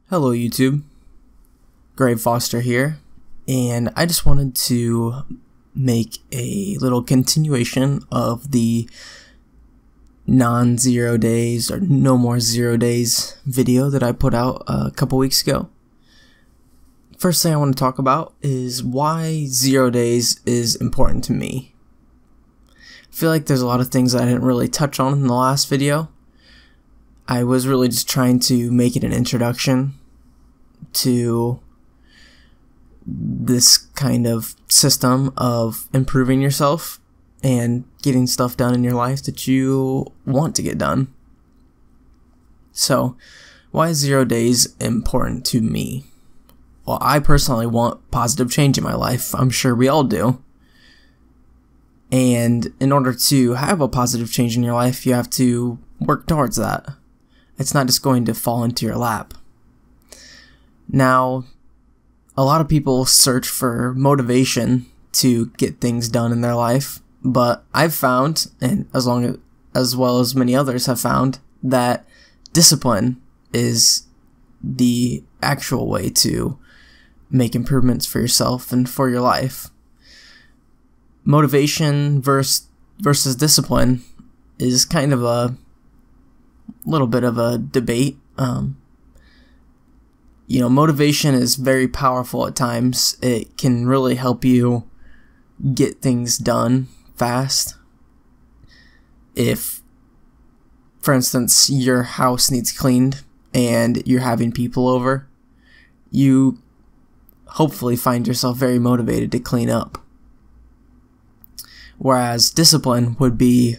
Hello YouTube, Grave Foster here, and I just wanted to make a little continuation of the non-0 days or no more 0 days video that I put out a couple weeks ago. First thing I want to talk about is why 0 days is important to me. I feel like there's a lot of things that I didn't really touch on in the last video. I was really just trying to make it an introduction to this kind of system of improving yourself and getting stuff done in your life that you want to get done. So, why is 0 days important to me? Well, I personally want positive change in my life. I'm sure we all do. And in order to have a positive change in your life, you have to work towards that. It's not just going to fall into your lap. Now, a lot of people search for motivation to get things done in their life, but I've found, and as well as many others have found, that discipline is the actual way to make improvements for yourself and for your life. Motivation versus discipline is kind of a little bit of a debate. Motivation is very powerful at times. It can really help you get things done fast. If, for instance, your house needs cleaned and you're having people over, you hopefully find yourself very motivated to clean up. Whereas discipline would be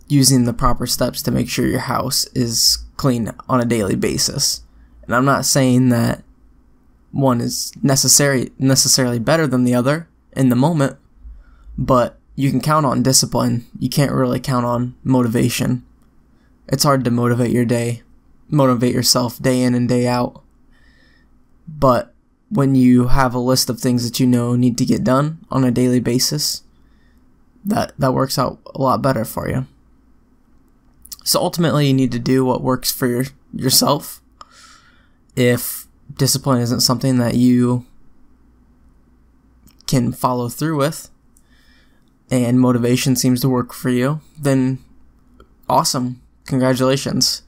using the proper steps to make sure your house is clean on a daily basis. And I'm not saying that one is necessarily better than the other in the moment, but you can count on discipline. You can't really count on motivation. It's hard to motivate yourself day in and day out. But when you have a list of things that you know need to get done on a daily basis, that works out a lot better for you. So ultimately, you need to do what works for yourself. If discipline isn't something that you can follow through with, and motivation seems to work for you, then awesome. Congratulations.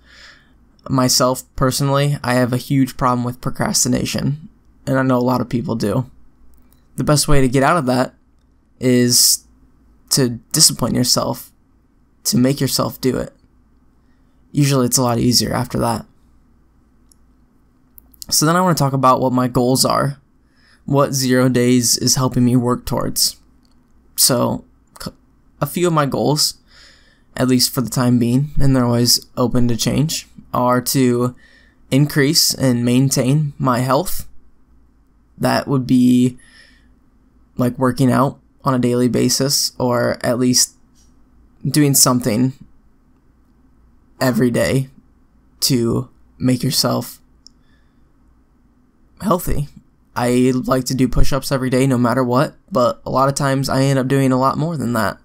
Myself, personally, I have a huge problem with procrastination, and I know a lot of people do. The best way to get out of that is to discipline yourself, to make yourself do it. Usually it's a lot easier after that. So then I want to talk about what my goals are. What 0 days is helping me work towards. So, a few of my goals, at least for the time being, and they're always open to change, are to increase and maintain my health. That would be like working out on a daily basis, or at least doing something every day to make yourself healthy. I like to do push-ups every day no matter what, but a lot of times I end up doing a lot more than that.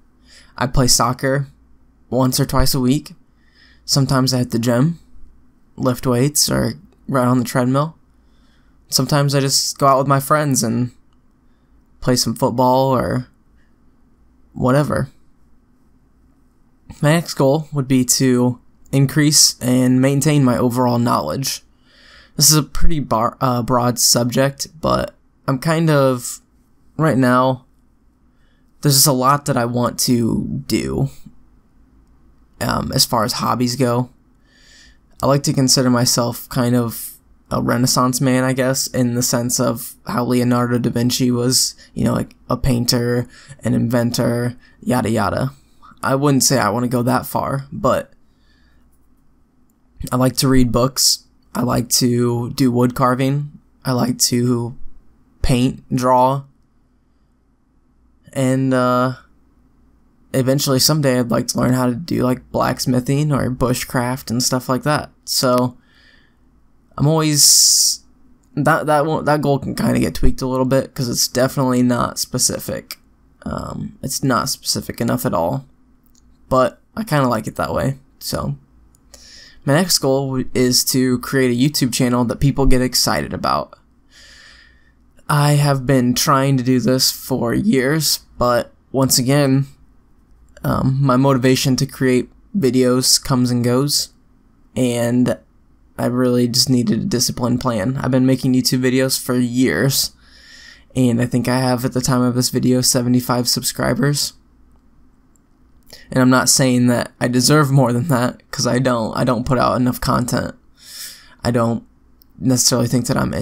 I play soccer once or twice a week. Sometimes I hit the gym, lift weights, or run on the treadmill. Sometimes I just go out with my friends and play some football or whatever. My next goal would be to increase and maintain my overall knowledge. This is a pretty broad subject, but I'm kind of, right now, there's just a lot that I want to do as far as hobbies go. I like to consider myself kind of a Renaissance man, I guess, in the sense of how Leonardo da Vinci was, like a painter, an inventor, yada yada. I wouldn't say I want to go that far, but I like to read books. I like to do wood carving. I like to paint, draw. And eventually someday I'd like to learn how to do like blacksmithing or bushcraft and stuff like that. So I'm always that goal can kind of get tweaked a little bit because it's definitely not specific. It's not specific enough at all. But I kind of like it that way. So My next goal is to create a YouTube channel that people get excited about. I have been trying to do this for years, but once again, my motivation to create videos comes and goes, and I really just needed a disciplined plan. I've been making YouTube videos for years, and I think I have, at the time of this video, 75 subscribers. And I'm not saying that I deserve more than that, because I don't put out enough content. I don't necessarily think that I'm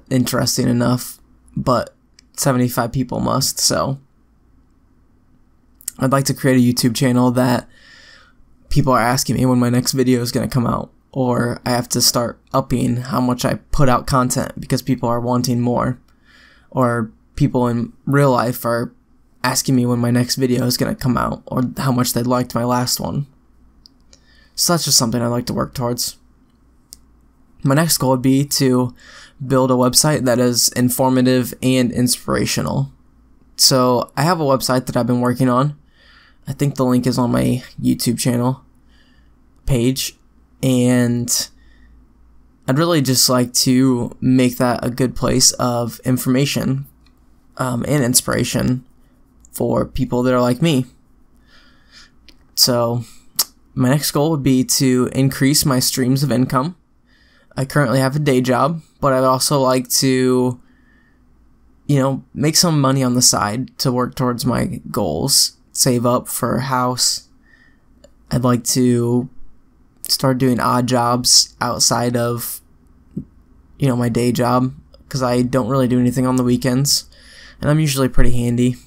interesting enough, but 75 people must, so I'd like to create a YouTube channel that people are asking me when my next video is going to come out, or I have to start upping how much I put out content because people are wanting more, or people in real life are asking me when my next video is going to come out, or how much they liked my last one. So that's just something I'd like to work towards. My next goal would be to build a website that is informative and inspirational. So I have a website that I've been working on. I think the link is on my YouTube channel page, and I'd really just like to make that a good place of information and inspiration for people that are like me. So my next goal would be to increase my streams of income. I currently have a day job, but I'd also like to, make some money on the side to work towards my goals, save up for a house. I'd like to start doing odd jobs outside of, my day job, because I don't really do anything on the weekends, and I'm usually pretty handy.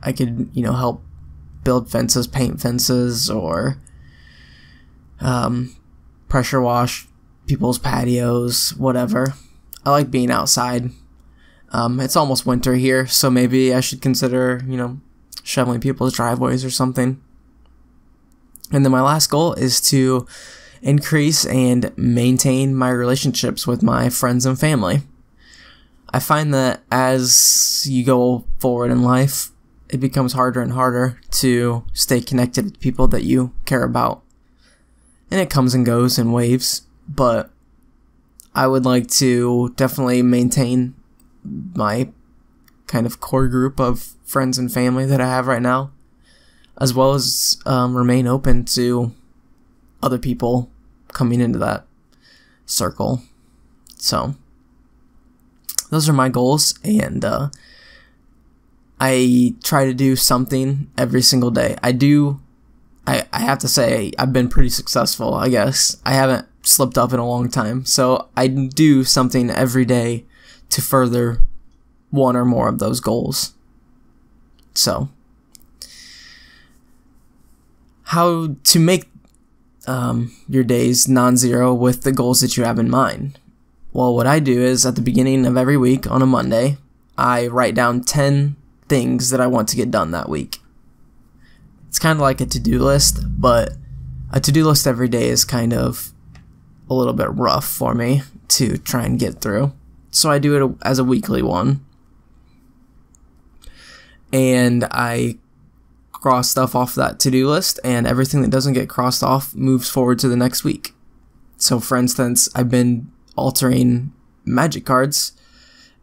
I could, help build fences, paint fences, or pressure wash people's patios, whatever. I like being outside. It's almost winter here, so maybe I should consider, shoveling people's driveways or something. And then my last goal is to increase and maintain my relationships with my friends and family. I find that as you go forward in life, it becomes harder and harder to stay connected with people that you care about. And it comes and goes in waves, but I would like to definitely maintain my kind of core group of friends and family that I have right now, as well as remain open to other people coming into that circle. So those are my goals, and I try to do something every single day. I have to say, I've been pretty successful, I guess. I haven't slipped up in a long time, so I do something every day to further one or more of those goals. So, how to make your days non-zero with the goals that you have in mind? Well, what I do is, at the beginning of every week on a Monday, I write down 10 things that I want to get done that week. It's kind of like a to-do list, but a to-do list every day is kind of a little bit rough for me to try and get through. So I do it as a weekly one. And I cross stuff off that to-do list, and everything that doesn't get crossed off moves forward to the next week. So for instance, I've been altering magic cards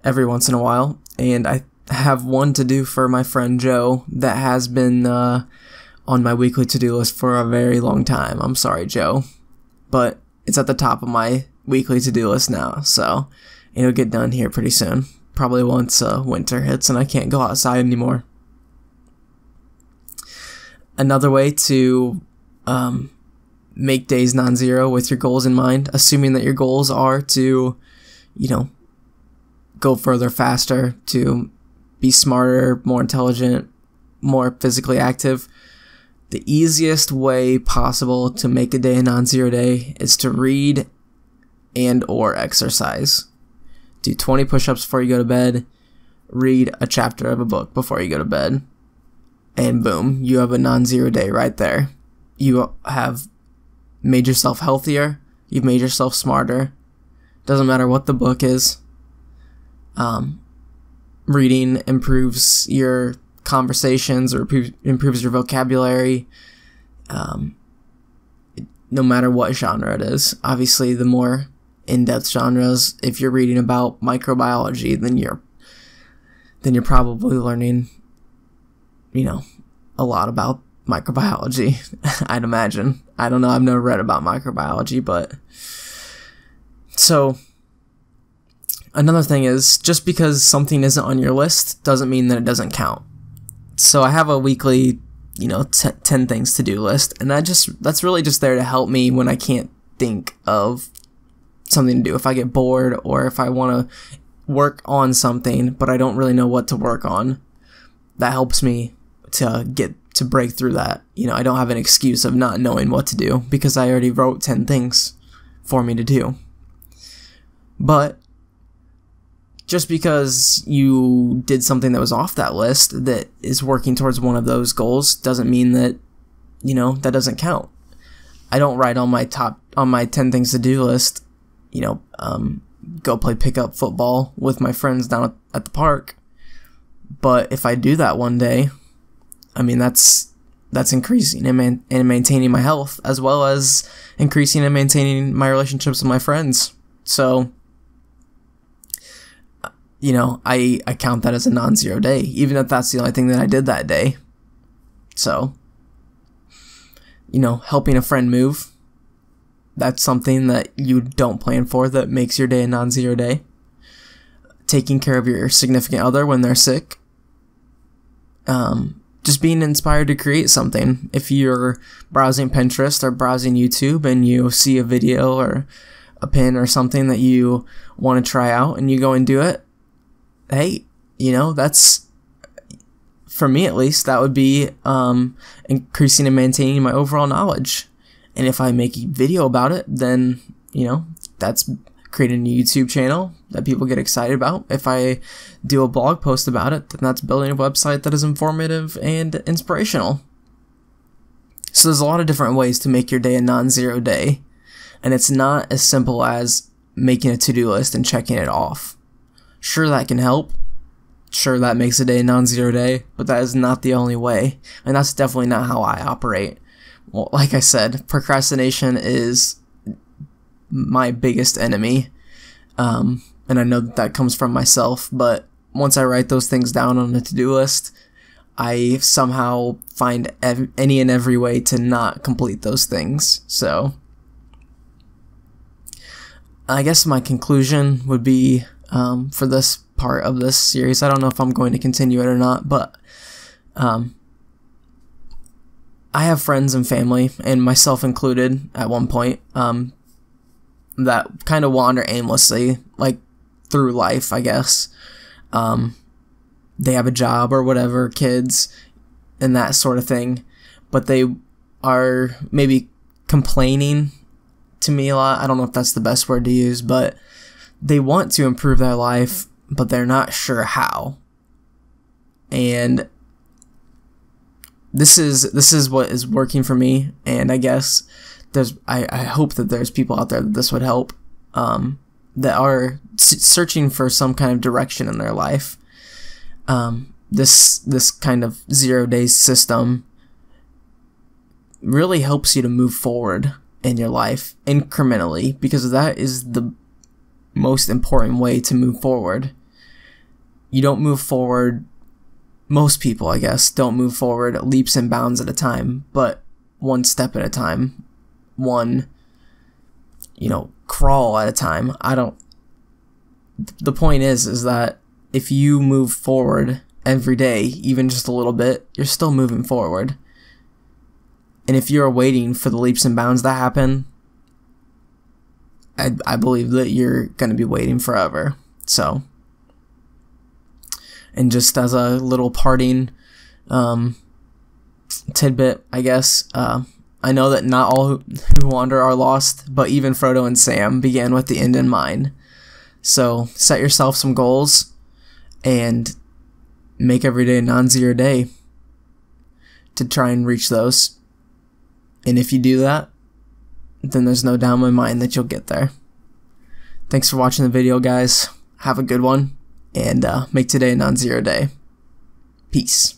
every once in a while, and I have one to do for my friend Joe that has been on my weekly to-do list for a very long time. I'm sorry, Joe, but it's at the top of my weekly to-do list now, so it'll get done here pretty soon, probably once winter hits and I can't go outside anymore. Another way to make days non-zero with your goals in mind, assuming that your goals are to, go further faster, to be smarter, more intelligent, more physically active. The easiest way possible to make a day a non-zero day is to read and or exercise. Do 20 push-ups before you go to bed, read a chapter of a book before you go to bed, and boom, you have a non-zero day right there. You have made yourself healthier, you've made yourself smarter. Doesn't matter what the book is. Reading improves your conversations or improves your vocabulary. no matter what genre it is. Obviously, the more in-depth genres, if you're reading about microbiology, then you're probably learning, a lot about microbiology. I'd imagine. I don't know. I've never read about microbiology, but so another thing is, just because something isn't on your list doesn't mean that it doesn't count. So I have a weekly, 10 things to do list, and that's really just there to help me when I can't think of something to do. If I get bored, or if I want to work on something but I don't really know what to work on, that helps me to break through that. I don't have an excuse of not knowing what to do because I already wrote 10 things for me to do. But just because you did something that was off that list that is working towards one of those goals doesn't mean that, that doesn't count. I don't write on my 10 things to do list, go play pickup football with my friends down at the park. But if I do that one day, that's increasing and maintaining my health, as well as increasing and maintaining my relationships with my friends. So, I count that as a non-zero day, even if that's the only thing that I did that day. So, helping a friend move, that's something that you don't plan for that makes your day a non-zero day. Taking care of your significant other when they're sick. Just being inspired to create something. If you're browsing Pinterest or browsing YouTube and you see a video or a pin or something that you want to try out and you go and do it, hey, that's, for me at least, that would be increasing and maintaining my overall knowledge. And if I make a video about it, then, that's creating a YouTube channel that people get excited about. If I do a blog post about it, then that's building a website that is informative and inspirational. So there's a lot of different ways to make your day a non-zero day. And it's not as simple as making a to-do list and checking it off. Sure, that can help. Sure, that makes a day a non-zero day, but that is not the only way. And that's definitely not how I operate. Well, like I said, procrastination is my biggest enemy. And I know that comes from myself, but once I write those things down on a to-do list, I somehow find any and every way to not complete those things. So I guess my conclusion would be, for this part of this series, I don't know if I'm going to continue it or not, but I have friends and family, and myself included at one point, that kind of wander aimlessly, like, through life, I guess. They have a job or whatever, kids, and that sort of thing, but they are maybe complaining to me a lot. I don't know if that's the best word to use, but they want to improve their life, but they're not sure how. And this is what is working for me, and I guess I hope that there's people out there that this would help, that are searching for some kind of direction in their life. This kind of 0 days system really helps you to move forward in your life incrementally, because that is the most important way to move forward. You don't move forward, most people, I guess, don't move forward leaps and bounds at a time, but one step at a time, one, crawl at a time. The point is that if you move forward every day, even just a little bit, you're still moving forward. And if you're waiting for the leaps and bounds that happen, I believe that you're going to be waiting forever. So, and just as a little parting tidbit, I guess, I know that not all who wander are lost, but even Frodo and Sam began with the end in mind. So set yourself some goals and make every day a non-zero day to try and reach those. And if you do that, then there's no doubt in my mind that you'll get there. Thanks for watching the video, guys. Have a good one, and make today a non-zero day. Peace.